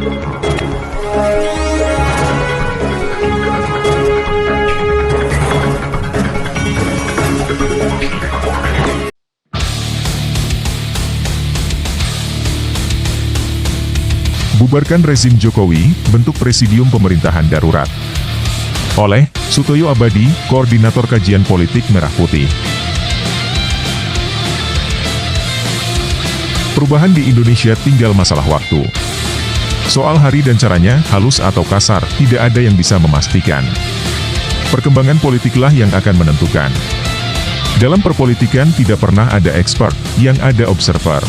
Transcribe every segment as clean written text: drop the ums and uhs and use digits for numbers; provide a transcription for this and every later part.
Bubarkan rezim Jokowi, bentuk presidium pemerintahan darurat. Oleh Sutoyo Abadi, Koordinator Kajian Politik Merah Putih. Perubahan di Indonesia tinggal masalah waktu. Soal hari dan caranya, halus atau kasar, tidak ada yang bisa memastikan. Perkembangan politiklah yang akan menentukan. Dalam perpolitikan tidak pernah ada expert, yang ada observer.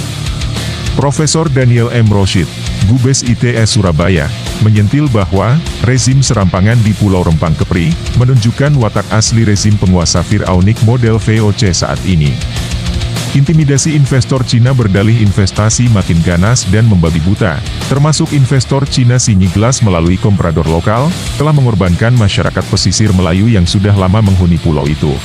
Profesor Daniel M. Roshid, Gubes ITS Surabaya, menyentil bahwa rezim serampangan di Pulau Rempang Kepri menunjukkan watak asli rezim penguasa Fir'aunik model VOC saat ini. Intimidasi investor Cina berdalih investasi makin ganas dan membabi buta, termasuk investor Cina Siniglas melalui komprador lokal, telah mengorbankan masyarakat pesisir Melayu yang sudah lama menghuni pulau itu.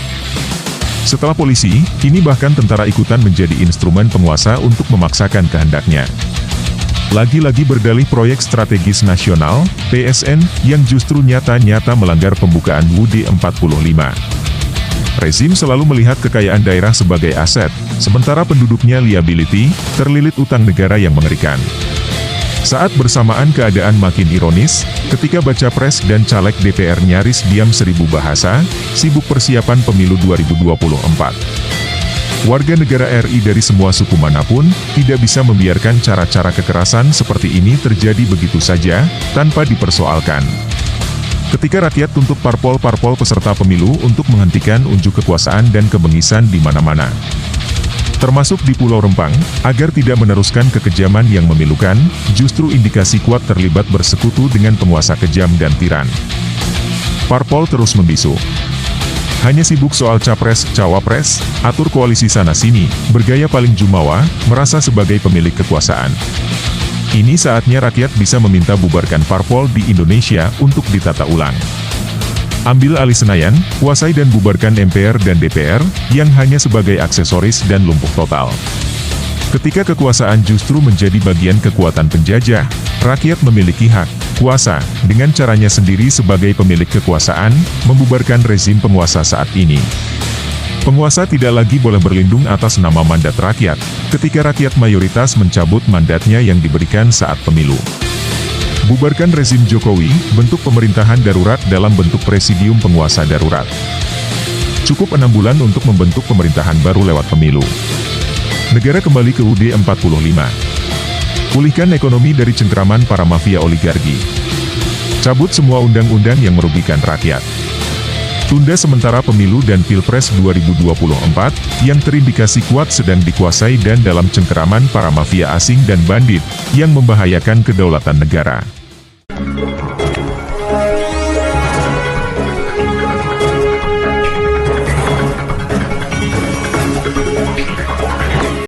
Setelah polisi, kini bahkan tentara ikutan menjadi instrumen penguasa untuk memaksakan kehendaknya. Lagi-lagi berdalih proyek strategis nasional, PSN, yang justru nyata-nyata melanggar pembukaan UUD 45. Rezim selalu melihat kekayaan daerah sebagai aset, sementara penduduknya liability, terlilit utang negara yang mengerikan. Saat bersamaan keadaan makin ironis, ketika baca pres dan caleg DPR nyaris diam 1000 bahasa, sibuk persiapan pemilu 2024. Warga negara RI dari semua suku manapun, tidak bisa membiarkan cara-cara kekerasan seperti ini terjadi begitu saja, tanpa dipersoalkan. Ketika rakyat tuntut parpol-parpol peserta pemilu untuk menghentikan unjuk kekuasaan dan kebengisan di mana-mana, termasuk di Pulau Rempang, agar tidak meneruskan kekejaman yang memilukan, justru indikasi kuat terlibat bersekutu dengan penguasa kejam dan tiran. Parpol terus membisu. Hanya sibuk soal capres-cawapres, atur koalisi sana-sini, bergaya paling jumawa, merasa sebagai pemilik kekuasaan. Ini saatnya rakyat bisa meminta bubarkan parpol di Indonesia untuk ditata ulang. Ambil alih Senayan, kuasai dan bubarkan MPR dan DPR, yang hanya sebagai aksesoris dan lumpuh total. Ketika kekuasaan justru menjadi bagian kekuatan penjajah, rakyat memiliki hak, kuasa, dengan caranya sendiri sebagai pemilik kekuasaan, membubarkan rezim penguasa saat ini. Penguasa tidak lagi boleh berlindung atas nama mandat rakyat, ketika rakyat mayoritas mencabut mandatnya yang diberikan saat pemilu. Bubarkan rezim Jokowi, bentuk pemerintahan darurat dalam bentuk presidium penguasa darurat. Cukup 6 bulan untuk membentuk pemerintahan baru lewat pemilu. Negara kembali ke UUD 45. Pulihkan ekonomi dari cengkraman para mafia oligarki. Cabut semua undang-undang yang merugikan rakyat. Tunda sementara pemilu dan Pilpres 2024, yang terindikasi kuat sedang dikuasai dan dalam cengkeraman para mafia asing dan bandit, yang membahayakan kedaulatan negara.